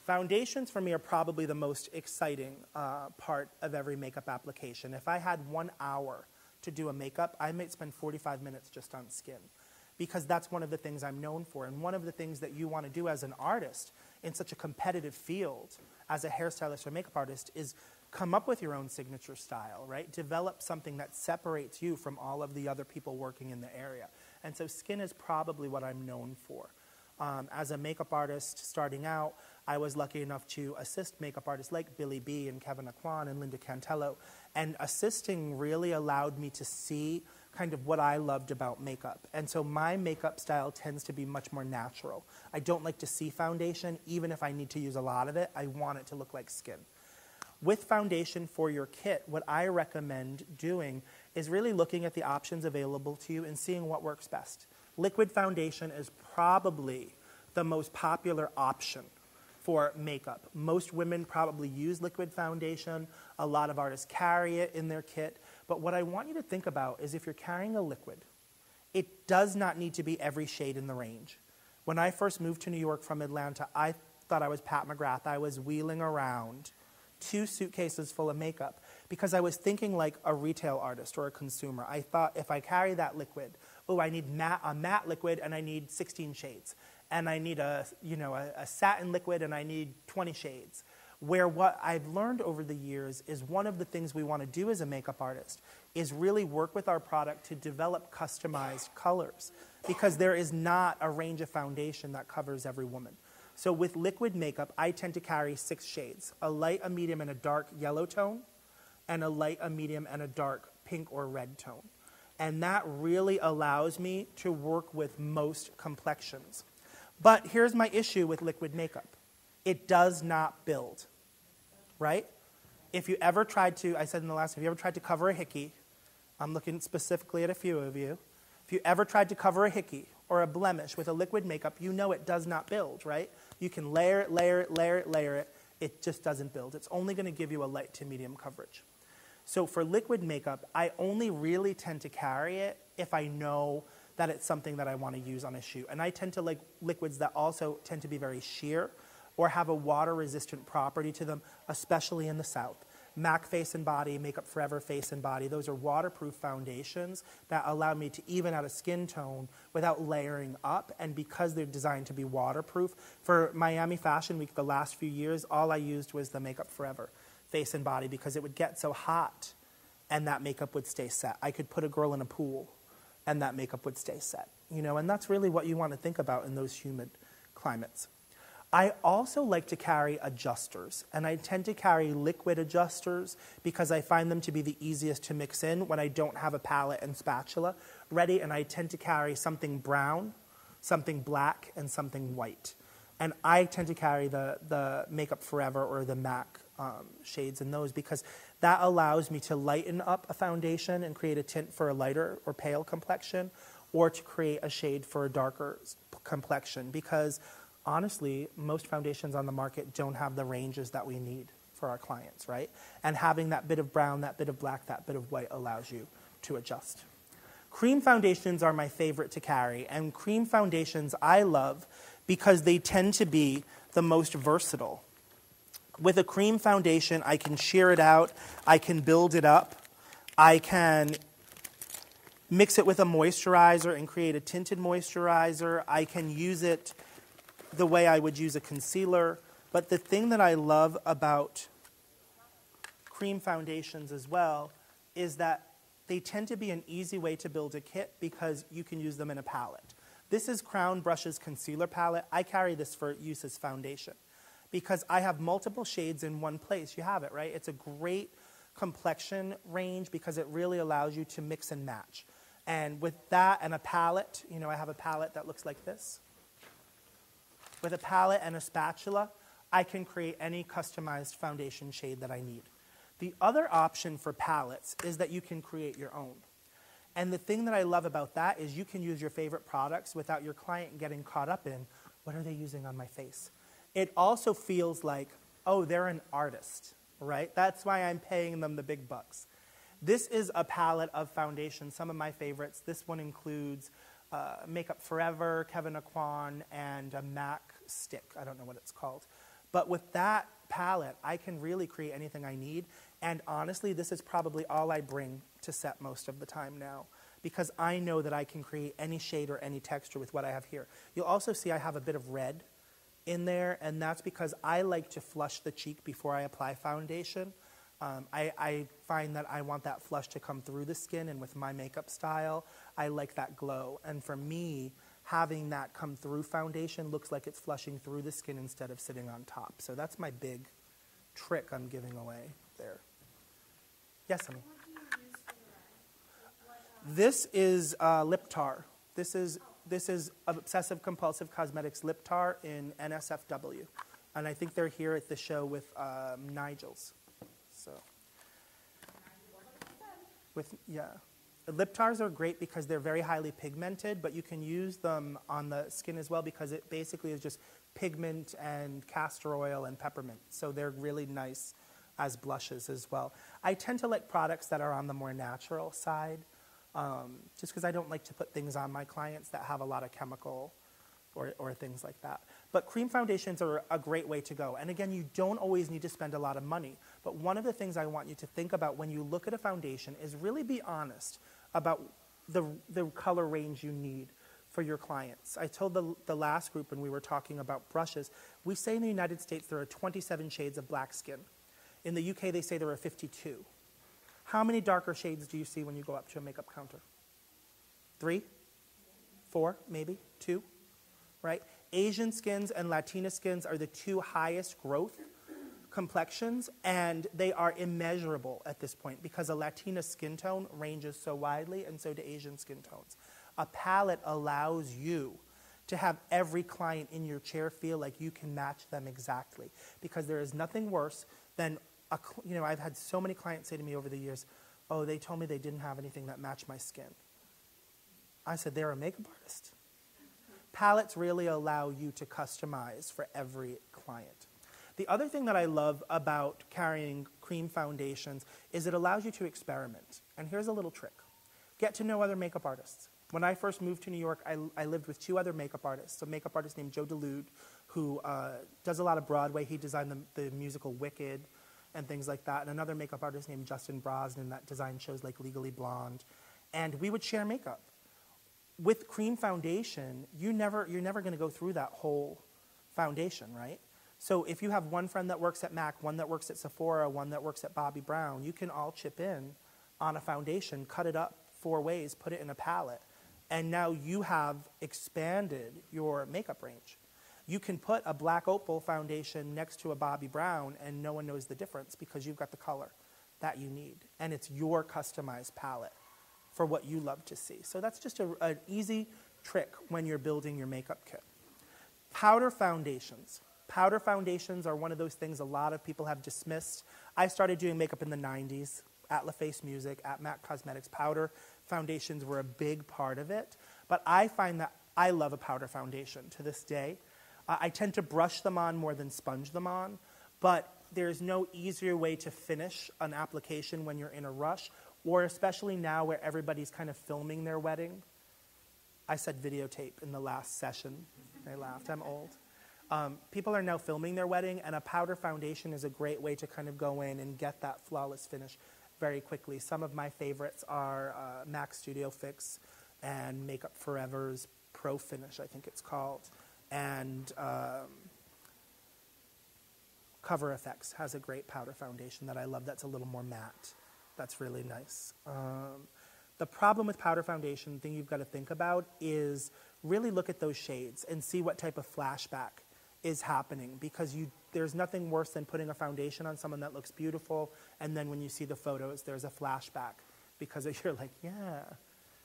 Foundations for me are probably the most exciting part of every makeup application. If I had 1 hour to do a makeup, I might spend 45 minutes just on skin, because that's one of the things I'm known for. And one of the things that you want to do as an artist in such a competitive field as a hairstylist or makeup artist is come up with your own signature style, right? Develop something that separates you from all of the other people working in the area. And so skin is probably what I'm known for. As a makeup artist starting out, I was lucky enough to assist makeup artists like Billy B and Kevin Aquan and Linda Cantello. And assisting really allowed me to see kind of what I loved about makeup. And so my makeup style tends to be much more natural. I don't like to see foundation. Even if I need to use a lot of it, I want it to look like skin. With foundation for your kit, what I recommend doing is really looking at the options available to you and seeing what works best. Liquid foundation is probably the most popular option for makeup. Most women probably use liquid foundation. A lot of artists carry it in their kit. But what I want you to think about is if you're carrying a liquid, it does not need to be every shade in the range. When I first moved to New York from Atlanta, I thought I was Pat McGrath. I was wheeling around 2 suitcases full of makeup because I was thinking like a retail artist or a consumer. I thought if I carry that liquid, oh, I need a matte liquid and I need 16 shades. And I need a satin liquid and I need 20 shades. Where what I've learned over the years is one of the things we want to do as a makeup artist is really work with our product to develop customized colors, because there is not a range of foundation that covers every woman. So with liquid makeup, I tend to carry 6 shades: a light, a medium, and a dark yellow tone, and a light, a medium, and a dark pink or red tone. And that really allows me to work with most complexions. But here's my issue with liquid makeup. It does not build, right? If you ever tried to, I said in the last, if you ever tried to cover a hickey, I'm looking specifically at a few of you. If you ever tried to cover a hickey or a blemish with a liquid makeup, you know it does not build, right? You can layer it, layer it, layer it, layer it. It just doesn't build. It's only going to give you a light to medium coverage. So for liquid makeup, I only really tend to carry it if I know that it's something that I want to use on a shoot. And I tend to like liquids that also tend to be very sheer or have a water-resistant property to them, especially in the South. MAC Face and Body, Makeup Forever Face and Body, those are waterproof foundations that allow me to even out a skin tone without layering up. And because they're designed to be waterproof, for Miami Fashion Week the last few years, all I used was the Makeup Forever Face and Body because it would get so hot and that makeup would stay set. I could put a girl in a pool and that makeup would stay set, and that's really what you want to think about in those humid climates. I also like to carry adjusters, and I tend to carry liquid adjusters because I find them to be the easiest to mix in when I don't have a palette and spatula ready, and I tend to carry something brown, something black, and something white. And I tend to carry the Makeup Forever or the MAC shades in those because that allows me to lighten up a foundation and create a tint for a lighter or pale complexion, or to create a shade for a darker complexion, because honestly, most foundations on the market don't have the ranges that we need for our clients, right? And having that bit of brown, that bit of black, that bit of white allows you to adjust. Cream foundations are my favorite to carry, and cream foundations I love because they tend to be the most versatile. With a cream foundation, I can sheer it out, I can build it up, I can mix it with a moisturizer and create a tinted moisturizer, I can use it the way I would use a concealer. But the thing that I love about cream foundations as well is that they tend to be an easy way to build a kit because you can use them in a palette. This is Crown Brush's concealer palette. I carry this for use as foundation because I have multiple shades in one place. You have it, right? It's a great complexion range because it really allows you to mix and match. And with that and a palette, I have a palette that looks like this. With a palette and a spatula, I can create any customized foundation shade that I need. The other option for palettes is that you can create your own. And the thing that I love about that is you can use your favorite products without your client getting caught up in, what are they using on my face? It also feels like, oh, they're an artist, right? That's why I'm paying them the big bucks. This is a palette of foundations, some of my favorites. This one includes Makeup Forever, Kevin Aquan, and a MAC stick. I don't know what it's called. But with that palette, I can really create anything I need. And honestly, this is probably all I bring to set most of the time now, because I know that I can create any shade or any texture with what I have here. You'll also see I have a bit of red in there, and that's because I like to flush the cheek before I apply foundation. I find that I want that flush to come through the skin, and with my makeup style, I like that glow. And for me, having that come through foundation looks like it's flushing through the skin instead of sitting on top. So that's my big trick I'm giving away there. Yes, honey? What do you use for the red? This is lip tar. This is Obsessive Compulsive Cosmetics lip tar in NSFW. And I think they're here at the show with Nigel's. So, lip tars are great because they're very highly pigmented, but you can use them on the skin as well because it basically is just pigment and castor oil and peppermint. So they're really nice as blushes as well. I tend to like products that are on the more natural side, just because I don't like to put things on my clients that have a lot of chemical or things like that. But cream foundations are a great way to go. And again, you don't always need to spend a lot of money. But one of the things I want you to think about when you look at a foundation is really be honest about the color range you need for your clients. I told the last group when we were talking about brushes, we say in the United States there are 27 shades of black skin. In the UK, they say there are 52. How many darker shades do you see when you go up to a makeup counter? 3? 4, maybe? 2? Right? Asian skins and Latina skins are the two highest growth complexions, and they are immeasurable at this point because a Latina skin tone ranges so widely, and so do Asian skin tones. A palette allows you to have every client in your chair feel like you can match them exactly, because there is nothing worse than, I've had so many clients say to me over the years, oh, they told me they didn't have anything that matched my skin. I said, they're a makeup artist. Palettes really allow you to customize for every client. The other thing that I love about carrying cream foundations is it allows you to experiment. And here's a little trick. Get to know other makeup artists. When I first moved to New York, I lived with 2 other makeup artists. A makeup artist named Joe DeLude, who does a lot of Broadway. He designed the musical Wicked and things like that. And another makeup artist named Justin Brosnan that designed shows like Legally Blonde. And we would share makeup. With cream foundation, you're never going to go through that whole foundation, right? So if you have one friend that works at MAC, one that works at Sephora, one that works at Bobbi Brown, you can all chip in on a foundation, cut it up 4 ways, put it in a palette, and now you have expanded your makeup range. You can put a black opal foundation next to a Bobbi Brown and no one knows the difference because you've got the color that you need, and it's your customized palette for what you love to see. So that's just an easy trick when you're building your makeup kit. Powder foundations. Powder foundations are one of those things a lot of people have dismissed. I started doing makeup in the 90s at LaFace Music, at MAC Cosmetics. Powder foundations were a big part of it. But I find that I love a powder foundation to this day. I tend to brush them on more than sponge them on. But there's no easier way to finish an application when you're in a rush, or especially now where everybody's kind of filming their wedding. I said videotape in the last session. I laughed. I'm old. People are now filming their wedding, and a powder foundation is a great way to kind of go in and get that flawless finish very quickly. Some of my favorites are MAC Studio Fix and Makeup Forever's Pro Finish, I think it's called. And Cover Effects has a great powder foundation that I love that's a little more matte. That's really nice. The problem with powder foundation, the thing you've got to think about is really look at those shades and see what type of flashback is happening, because there's nothing worse than putting a foundation on someone that looks beautiful, and then when you see the photos, there's a flashback because you're like, yeah,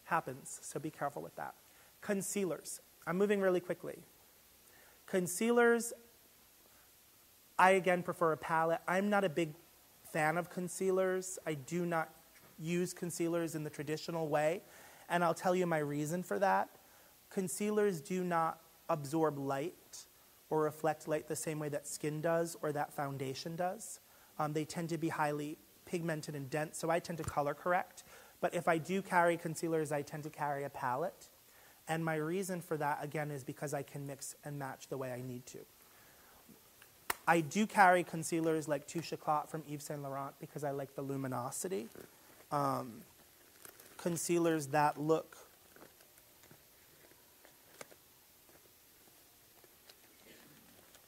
happens. So be careful with that. Concealers. I'm moving really quickly. Concealers, I again prefer a palette. I'm not a big fan of concealers. I do not use concealers in the traditional way, and I'll tell you my reason for that. Concealers do not absorb light or reflect light the same way that skin does or that foundation does. They tend to be highly pigmented and dense, so I tend to color correct. But if I do carry concealers, I tend to carry a palette. And my reason for that, again, is because I can mix and match the way I need to. I do carry concealers like Touche Éclat from Yves Saint Laurent because I like the luminosity. Concealers that look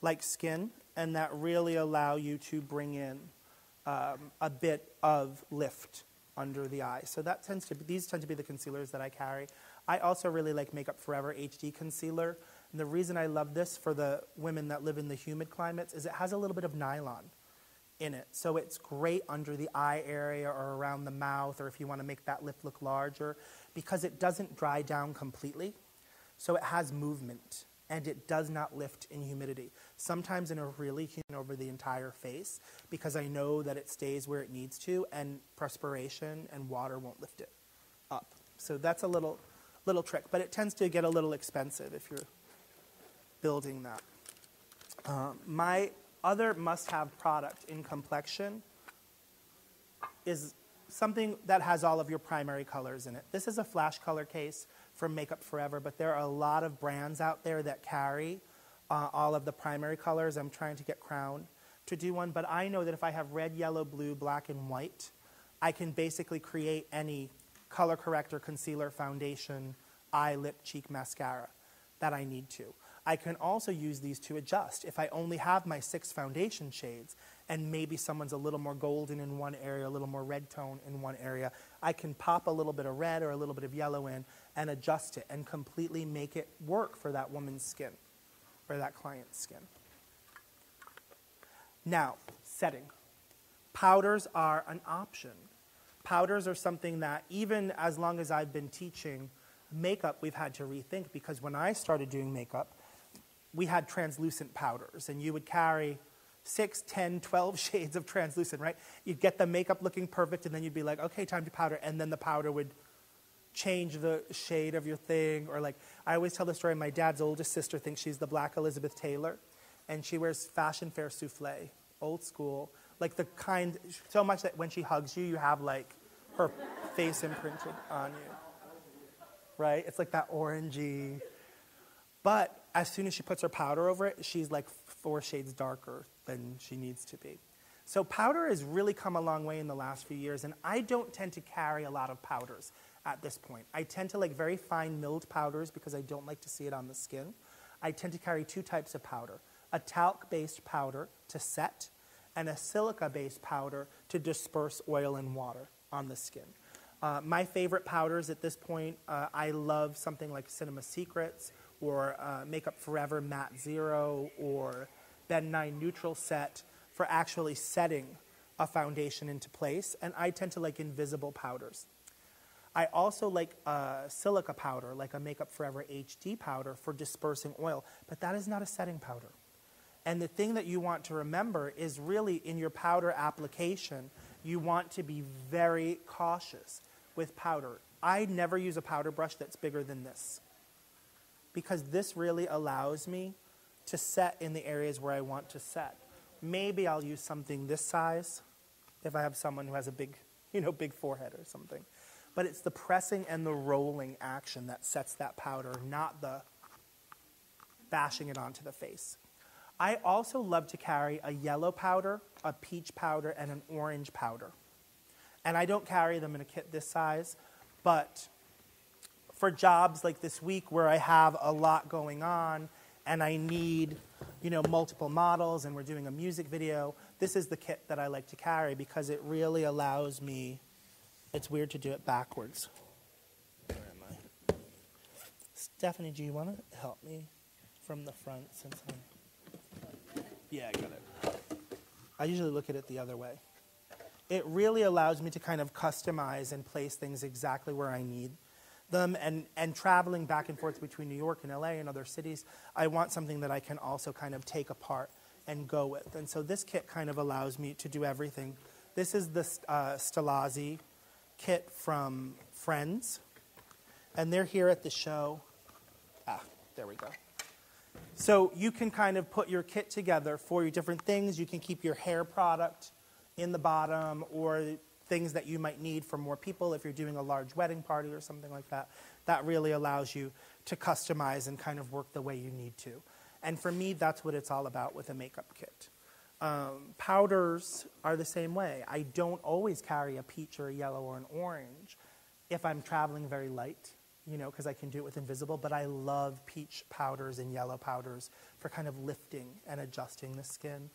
like skin and that really allow you to bring in a bit of lift under the eye. So that these tend to be the concealers that I carry. I also really like Makeup Forever HD concealer. And the reason I love this for the women that live in the humid climates is it has a little bit of nylon in it. So it's great under the eye area or around the mouth, or if you want to make that lip look larger, because it doesn't dry down completely. So it has movement, and it does not lift in humidity. Sometimes in a really humid over the entire face, because I know that it stays where it needs to, and perspiration and water won't lift it up. So that's a little trick, but it tends to get a little expensive if you're building that. My other must-have product in complexion is something that has all of your primary colors in it. This is a flash color case from Makeup Forever, but there are a lot of brands out there that carry all of the primary colors. I'm trying to get Crown to do one, but I know that if I have red, yellow, blue, black, and white, I can basically create any color corrector, concealer, foundation, eye, lip, cheek, mascara that I need to. I can also use these to adjust. If I only have my 6 foundation shades and maybe someone's a little more golden in one area, a little more red tone in one area, I can pop a little bit of red or a little bit of yellow in and adjust it and completely make it work for that woman's skin or that client's skin. Now, setting. Powders are an option. Powders are something that even as long as I've been teaching makeup, we've had to rethink, because when I started doing makeup, we had translucent powders, and you would carry 6, 10, 12 shades of translucent, right? You'd get the makeup looking perfect, and then you'd be like, okay, time to powder, and then the powder would change the shade of your thing. Or like, I always tell the story, my dad's oldest sister thinks she's the Black Elizabeth Taylor, and she wears Fashion Fair souffle, old school, like the kind, so much that when she hugs you, you have like her face imprinted on you, right? It's like that orangey. But as soon as she puts her powder over it, she's like 4 shades darker than she needs to be. So powder has really come a long way in the last few years, and I don't tend to carry a lot of powders at this point. I tend to like very fine milled powders because I don't like to see it on the skin. I tend to carry 2 types of powder: a talc-based powder to set, and a silica-based powder to disperse oil and water on the skin. My favorite powders at this point, I love something like Cinema Secrets, or Makeup Forever Matte Zero, or Ben 9 Neutral Set for actually setting a foundation into place. And I tend to like invisible powders. I also like silica powder, like a Makeup Forever HD powder for dispersing oil, but that is not a setting powder. And the thing that you want to remember is really in your powder application, you want to be very cautious with powder. I never use a powder brush that's bigger than this, because this really allows me to set in the areas where I want to set. Maybe I'll use something this size if I have someone who has a big, big forehead or something. But it's the pressing and the rolling action that sets that powder, not the bashing it onto the face. I also love to carry a yellow powder, a peach powder, and an orange powder. And I don't carry them in a kit this size, but for jobs like this week where I have a lot going on and I need, multiple models and we're doing a music video, this is the kit that I like to carry because it really allows me. It's weird to do it backwards. Where am I? Stephanie, do you want to help me from the front since I'm... Yeah, I got it. I usually look at it the other way. It really allows me to kind of customize and place things exactly where I need them. And traveling back and forth between New York and LA and other cities, I want something that I can also kind of take apart and go with. And so this kit kind of allows me to do everything. This is the Stilazzi kit from Friends. And they're here at the show. There we go. So you can kind of put your kit together for your different things. You can keep your hair product in the bottom, or things that you might need for more people if you're doing a large wedding party or something like that. That really allows you to customize and kind of work the way you need to. And for me, that's what it's all about with a makeup kit. Powders are the same way. I don't always carry a peach or a yellow or an orange if I'm traveling very light, you know, because I can do it with invisible, but I love peach powders and yellow powders for kind of lifting and adjusting the skin.